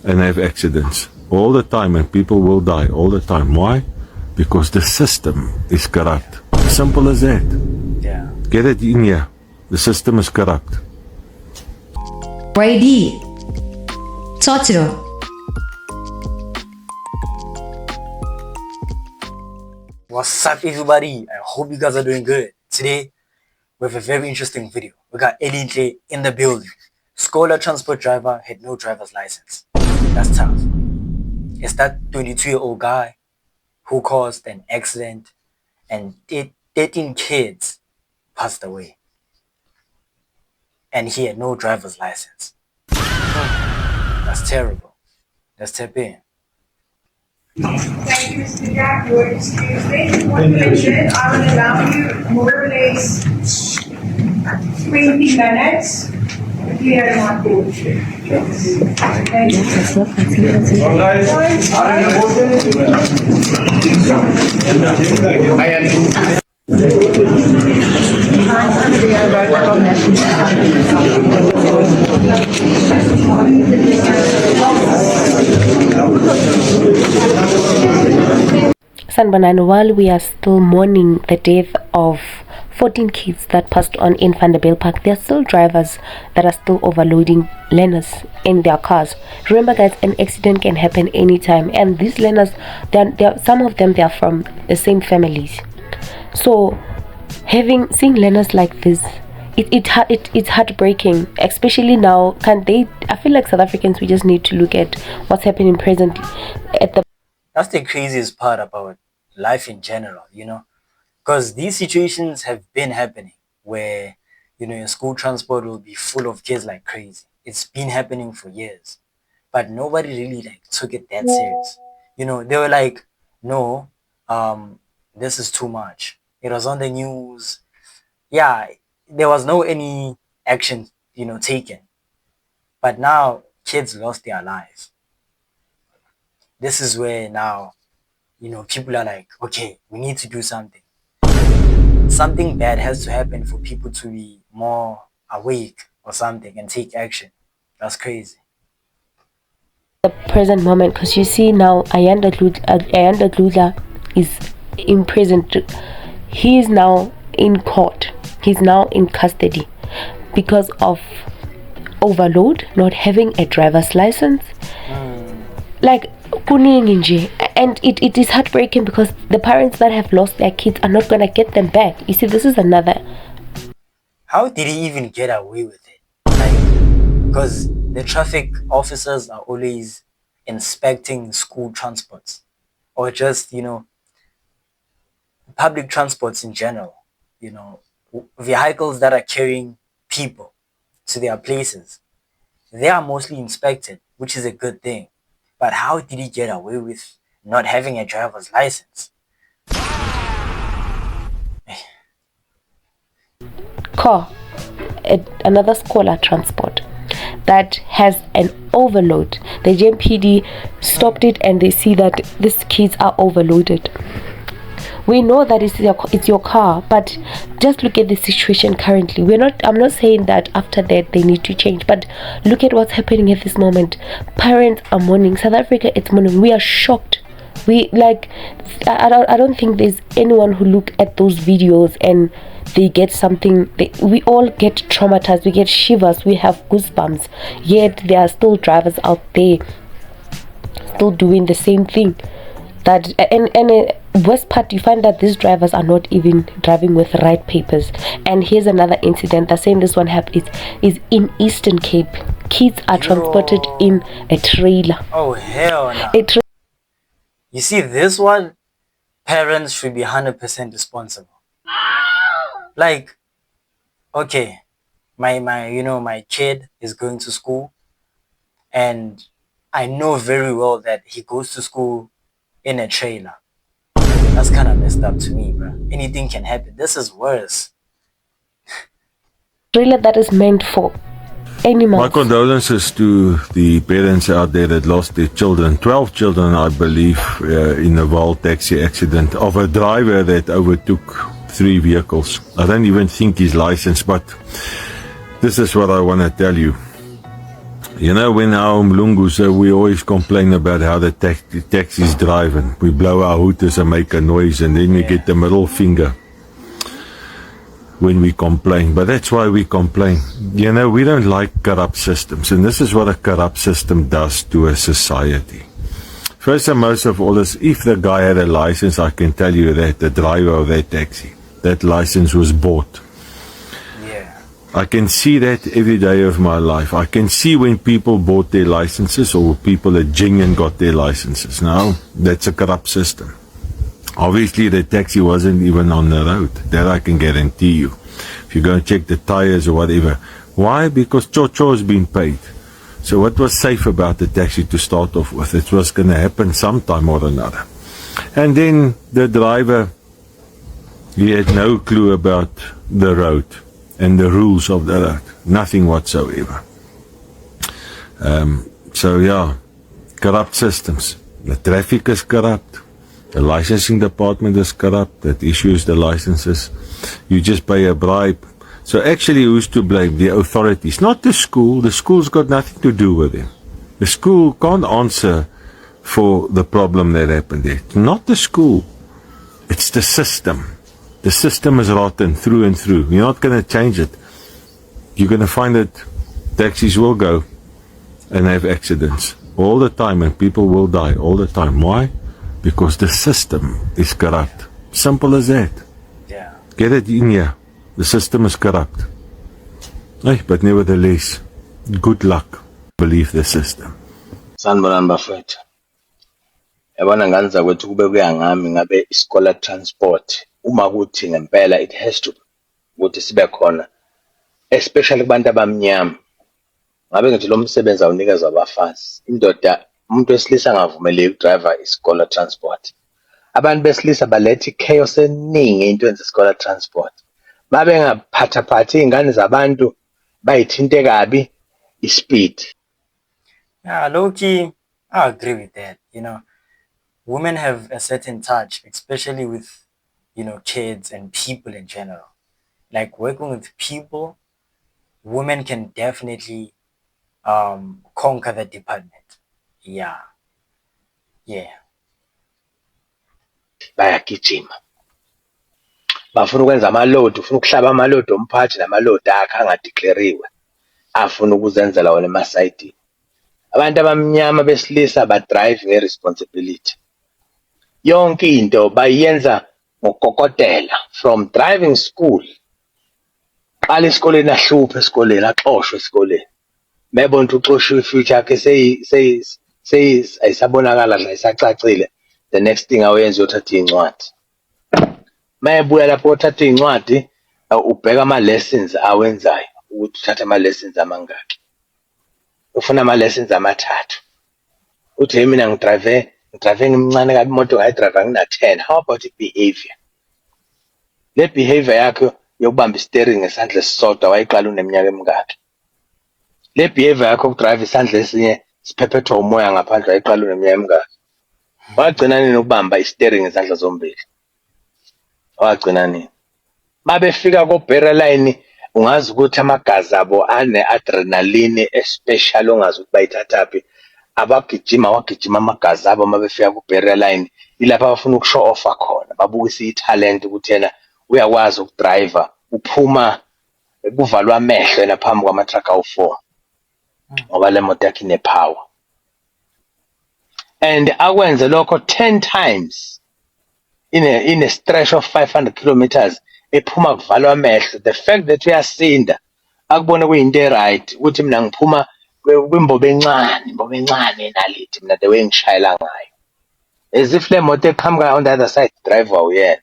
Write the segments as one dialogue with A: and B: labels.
A: and have accidents all the time, and people will die all the time. Why? Because the system is corrupt. Simple as that.
B: Yeah.
A: Get it in here. The system is corrupt.
C: Y.A.D Torture.
B: What's up, everybody? I hope you guys are doing good. Today, we have a very interesting video. We got Y.A.D in the building. Scholar transport driver had no driver's license. That's tough. It's that 22-year-old guy who caused an accident and 13 kids passed away. And he had no driver's license. That's terrible. Let's tap in.
D: Thank you, Mr. Jack. You are excused. Ladies, one question. I will allow you more or less 20 minutes. If you are not good. Thank you.
E: Sanbanana, while we are still mourning the death of 14 kids that passed on in Vanderbilt Park, there are still drivers that are still overloading learners in their cars. Remember guys, an accident can happen anytime, and these learners, some of them, they are from the same families. So seeing learners like this, it's heartbreaking, especially now. I feel like South Africans, we just need to look at what's happening presently at the.
B: That's the craziest part about life in general, because these situations have been happening where, your school transport will be full of kids like crazy. It's been happening for years, but nobody really took it that serious. They were like, no, this is too much. It was on the news. Yeah, there was no any action, taken. But now kids lost their lives. This is where now, people are like, okay, we need to do something. Something bad has to happen for people to be more awake or something and take action. That's crazy.
E: The present moment, because you see now, Y.A.D is imprisoned. He is now in court. He's now in custody because of overload, not having a driver's license. And it is heartbreaking because the parents that have lost their kids are not going to get them back. You see, this is another.
B: How did he even get away with it? Because the traffic officers are always inspecting school transports or just, public transports in general, vehicles that are carrying people to their places. They are mostly inspected, which is a good thing. But how did he get away with not having a driver's license?
E: Another scholar transport that has an overload. The JMPD stopped it and they see that these kids are overloaded. We know that it's your car, but just look at the situation currently. I'm not saying that after that they need to change, but look at what's happening at this moment. Parents are mourning. South Africa, it's mourning. We are shocked. I don't think there's anyone who look at those videos and they get something. We all get traumatized. We get shivers. We have goosebumps. Yet there are still drivers out there still doing the same thing. Worst part, you find that these drivers are not even driving with right papers. And here's another incident. The same this one happened is in Eastern Cape. Kids are transported in a trailer.
B: Oh hell no! You see, this one, parents should be 100% responsible. Okay, my kid is going to school, and I know very well that he goes to school in a trailer. That's kind of messed up to me, bro. Anything can happen. This is worse.
E: Trailer that is meant for animals.
A: My condolences to the parents out there that lost their children. 12 children, I believe, in a wild taxi accident of a driver that overtook 3 vehicles. I don't even think he's licensed, but this is what I want to tell you. You know, when our Mlungus, we always complain about how the taxis drive and we blow our hooters and make a noise and then we get the middle finger when we complain. But that's why we complain. You know, we don't like corrupt systems, and this is what a corrupt system does to a society. First and most of all is, if the guy had a license, I can tell you that the driver of that taxi, that license was bought.
B: Yeah.
A: I can see that every day of my life. I can see when people bought their licenses or people at Jing got their licenses. Now, that's a corrupt system. Obviously, the taxi wasn't even on the road. That I can guarantee you. If you go and check the tires or whatever. Why? Because Chocho has been paid. So what was safe about the taxi to start off with? It was going to happen sometime or another. And then the driver, he had no clue about the road and the rules of the road. Nothing whatsoever. So yeah, corrupt systems. The traffic is corrupt. The licensing department is corrupt that issues the licenses. You just pay a bribe. So actually, who's to blame? The authorities, not the school. The school's got nothing to do with it. The school can't answer for the problem that happened there. It's not the school. It's the system. The system is rotten through and through. You're not going to change it. You're going to find that taxis will go and have accidents all the time and people will die all the time. Why? Because the system is corrupt. Simple as that.
B: Yeah.
A: Get it in here. The system is corrupt. Hey, but nevertheless, good luck. Believe the system.
F: Sanibonani bafethu. Yabona nganza kwethu kube kuyangami ngabe scholar transport uma kuthi ngempela it has to ukuthi sibe khona, especially kubantu abamnyama. Ngabe ngithi lo msebenzi awunikezwa abafazi. Indoda, umuntu wesilisa angavumeleki ukudriver scholar transport. Abantu besilisa baletha chaos eningi ey'ntweni ze-scholar transport. Babe ngaphathaphathi iy'ngane zabantu bayithinte kabi ispeed.
B: Yeah, low-key, I agree with that. You know, women have a certain touch, especially with, you know, kids and people in general. Like working with people, women can definitely conquer the department. Yeah. Yeah.
F: Bayagijima. Bafuna ukwenza amalodi, ufuna ukuhlaba amalodi omphathi namalodi akhe angadeclariwe. Afuna ukuzenzela wona emasayitini. Abantu abamnyama besilisa badrive ngeresponsibility. Yonke into bayenza ngokokotela from driving school. Qala esikoleni ahluphe esikoleni, axoshwe esikoleni. Mebona ukuthi uxoshiwe ifuture yakhe ayisabonakala nje ayisacacile. The next thing awenza uyothatha iy'ncwadi. Mayebuya lapho uthatha iy'ncwadi, ubheka ama-lessons awenzayo ukuthi uthatha ama-lessons amangaki. Ufuna ama-lessons amathathu. Uthi mina ngidrive ngimncane kabi imoto ngayidrayiva ngina-10. How about i-behavior? Le behavior yakho yokubamba i-steering ngesandla esisodwa wayiqala uneminyaka emingaki? Le behavior yakho yokudrive isandla esinye siphephethwa umoya ngaphandle wayiqala uneminyaka emingaki? Wagcina nini ukubamba i-steering ngezandla zombili? Wagcina nini? Mabefika ko-barrier line, ungazi ukuthi amagazi abo ane-adrenaline especially ongazi ukuthi bayithathaphi. Wagijima amagazi abo mabefika ku-barrier line, ilapho abafuna ukushow offa khona. Babukisa ithalent ukuthi yena uyakwazi ukudriver, uphuma kuvalwa amehlo yena phambi kwama-truck awu-4 ngoba le moto yakhe ine-power. And akwenze lokho 10 times in a stretch of 500 kilometers ephuma kuvalwa amehlo. The fact that uyasinda akubone kuyinto e-right ukuthi mina ngiphuma kwimbobo encane nalithi mina the way ngishayela ngayo. As if le moto eqhamuka on the other side driver uyena.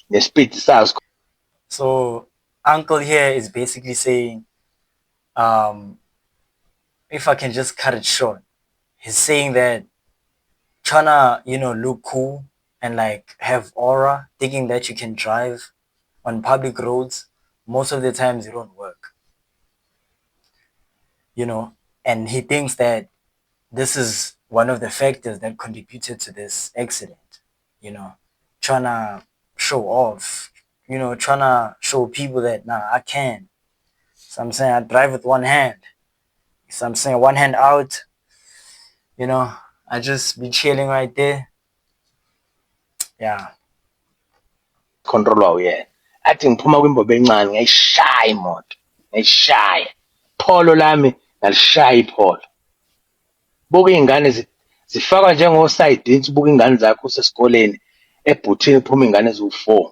F: Ne-speed sazi.
B: So Uncle here is basically saying, if I can just cut it short, he's saying that trying to, you know, look cool and like have aura, thinking that you can drive on public roads, most of the times it don't work. You know, and he thinks that this is one of the factors that contributed to this accident, you know, trying to show off, you know, trying to show people that, nah, I can. So I'm saying I drive with one hand, So I'm saying one hand out, I just be chilling right there. Yeah.
F: controlwa uyena athi ngiphuma kwimbobo encane ngayishaya imoto ngayishaya pholo lami ngalishaya ipholo buka iy'ngane zifakwa njengosayidinsi buka iy'ngane zakho usesikoleni ebhuthini kuphuma iy'ngane eziwu-4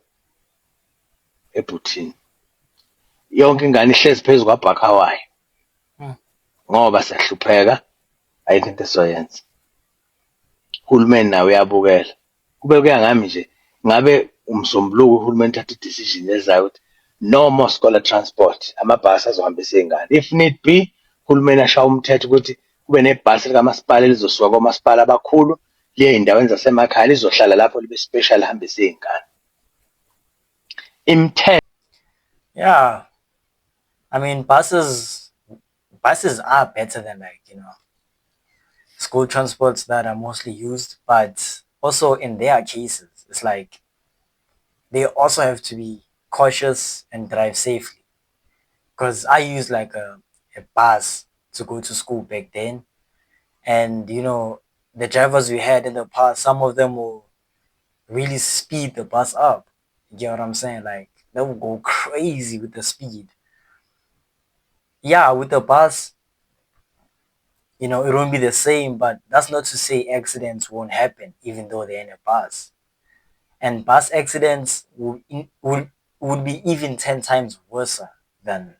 F: ebhuthini yonke ingane ihlezi phezu kwabhakha wayo ngoba siyahlupheka ayikho into esizoyenza uhulumeni nawe uyabukela kube kuya ngami nje ngabe umsombuluko uhulumeni uthatha i-decision ezayo ukuthi no more scholar transport amabhasi azohambisa iy'ngane if need be uhulumeni ashaya umthetho ukuthi kube nebhasi likamasipala elizosuka komasipala abakhulu liye ey'ndaweni zasemakhaya lizohlala lapho libe special hambise iy'ngane imithetho.
B: Yeah. I mean, buses are better than school transports that are mostly used, but also in their cases, it's like they also have to be cautious and drive safely. Because I used like a bus to go to school back then, and the drivers we had in the past, some of them will really speed the bus up. You get what I'm saying? Like they will go crazy with the speed. Yeah, with the bus, it won't be the same, but that's not to say accidents won't happen, even though they're in a bus. And bus accidents would be even 10 times worse than,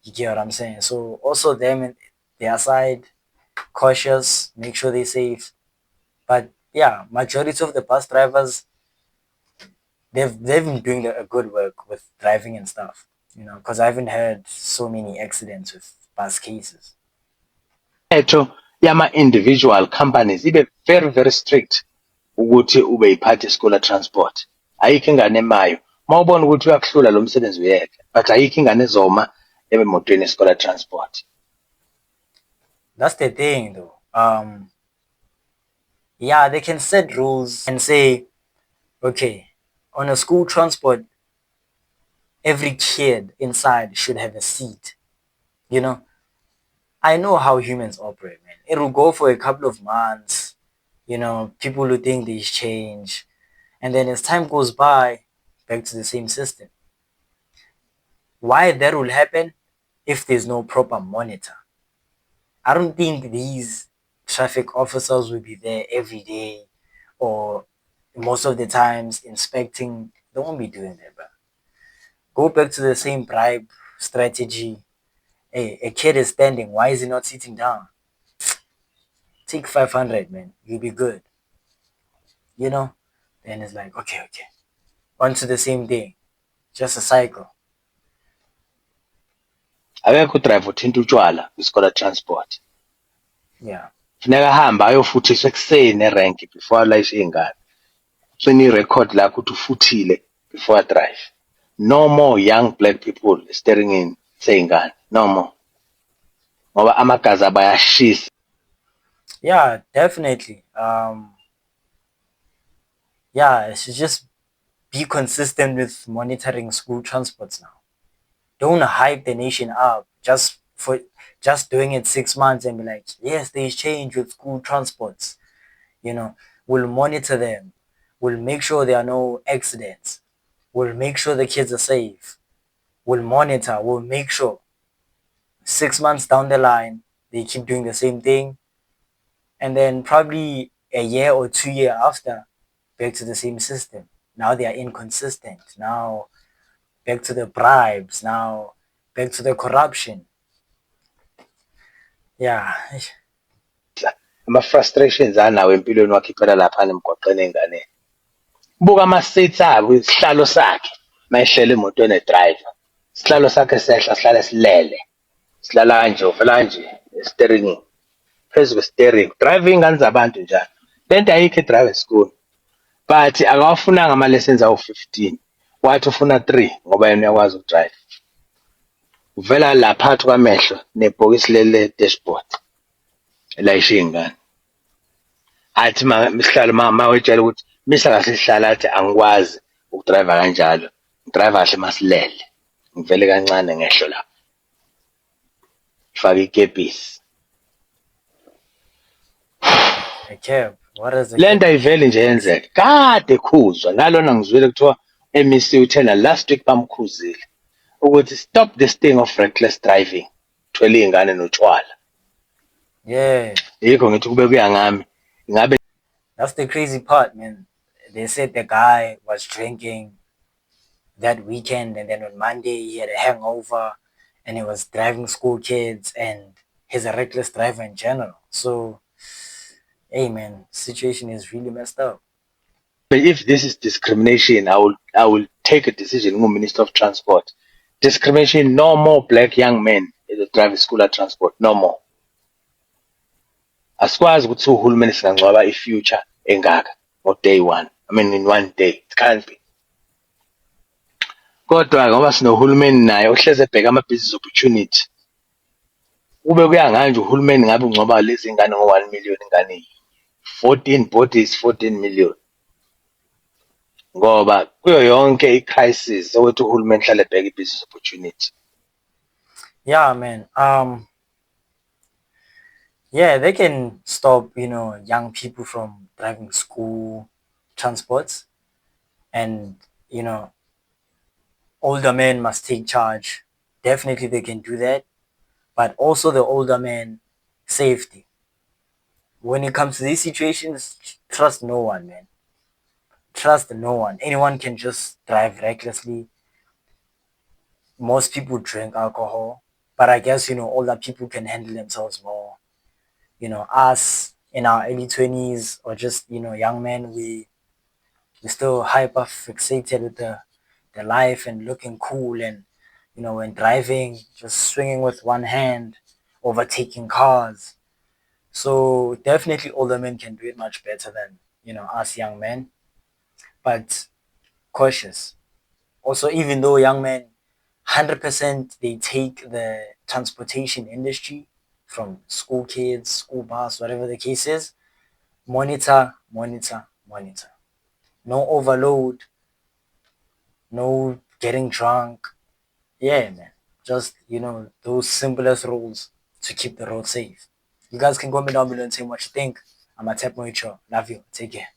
B: you get what I'm saying? So also them and their side, cautious, make sure they're safe. But yeah, majority of the bus drivers, they've been doing a good work with driving and stuff, because I haven't heard so many accidents with bus cases.
F: Yama-individual companies ibe very very strict ukuthi ube yiphathi scholar transport ayikho ingane emayo uma ubona ukuthi uyakuhlula lo msebenzi uyeke but ayikho ingane ezoma emotweni scholar transport.
B: That's the thing though. Yeah, they can set rules and say, okay, on a school transport, every kid inside should have a seat. I know how humans operate, man. It will go for a couple of months. People will think these change. And then as time goes by, back to the same system. Why that will happen? If there's no proper monitor. I don't think these traffic officers will be there every day or most of the times inspecting. They won't be doing that, bro. Go back to the same bribe strategy. Hey, a kid is standing. Why is he not sitting down? Take 500, man. You'll be good. Then it's like, okay. On to the same thing. Just a cycle.
F: Akekho udrive uthinta utshwala kwi-scholar transport.
B: Yeah.
F: Funeka ahambe ayofuthiswa ekuseni erenki before alayishe iy'ngane. Ugcine irecord lakho ukuthi ufuthile before adrive. No more young black people steering in sey'ngane. No more. Ngoba amagazi abayashisa.
B: Yeah, definitely. Yeah, it should just be consistent with monitoring school transports now. Don't hype the nation up just doing it 6 months and be like, yes, there's change with school transports. We'll monitor them. We'll make sure there are no accidents. We'll make sure the kids are safe. We'll monitor. We'll make sure. 6 months down the line, they keep doing the same thing. And then probably a year or 2 years after, back to the same system. Now they are inconsistent. Now back to the bribes. Now back to the corruption. Yeah.
F: Ama-frustrations anawo empilweni wakhiphela laphana emgwaqeni enganeni. Buka ama-seats abo isihlalo sakhe mayehlele emotweni edriver. Isihlalo sakhe sehla sihlale silele. Silala kanje uvela kanje steering phezu kwe-steering. Drive iy'ngane zabantu njalo. Lento ayikho e-driving school. But akawafunanga ama-lessons awu-15. Wathi ufuna 3 ngoba yena uyakwazi ukudrive. Uvela la phakathi kwamehlo nebhokisi le-dashboard. Elayishe iy'ngane. Athi isihlalo mama wetshela ukuthi misa kahle isihlalo athi angikwazi ukudrive kanjalo. Ngidrive kahle masilele. Ngivele kancane ngehlo lapha. ifake ikepisi.
B: A cab. What is a
F: Le
B: cab?
F: nto ayiveli nje yenzeka, kade khuzwa nalona ngizwile kuthiwa MEC uthena last week bamkhuzile ukuthi stop this thing of reckless driving, thwele iy'ngane notshwala.
B: Yeah.
F: Yikho ngithi kube kuya ngami ingabe
B: That's the crazy part, man. They said the guy was drinking that weekend, and then on Monday he had a hangover and he was driving school kids, and he's a reckless driver in general. So, hey, man, situation is really messed up.
F: if this is discrimination, I will take a decision Minister of Transport. Discrimination, no more black young men driving school at transport, no more. Asikwazi ukuthi uhulumeni singangcwaba i-future engaka ngo-day one. I mean in one day. It can't be. Kodwa ngoba sinohulumeni naye ohleze ebheka ama-business opportunity. Kube kuya nganje uhulumeni ngabe ungcwaba lezi ngane ngo-1 million ingane yinye. 14 bodies, 14 million. Ngoba kuyo yonke i-crisis owethi uhulumeni hlale ebheka i-business opportunity.
B: Yeah, man. Yeah, they can stop, young people from driving school transports, and, older men must take charge. Definitely they can do that. But also the older men, safety. When it comes to these situations, trust no one, man. Trust no one. Anyone can just drive recklessly. Most people drink alcohol, but I guess, older people can handle themselves more. Us in our early 20s, or just, young men, we're still hyper fixated with the life and looking cool, and, when driving, just swinging with one hand, overtaking cars. So definitely older men can do it much better than, us young men. But cautious. Also, even though young men 100% they take the transportation industry from school kids, school bus, whatever the case is, monitor, monitor, monitor. No overload, no getting drunk. Yeah, man. Just, those simplest rules to keep the road safe. You guys can comment down below and say what you think. I'm a tap Moicho. Love you. Take care.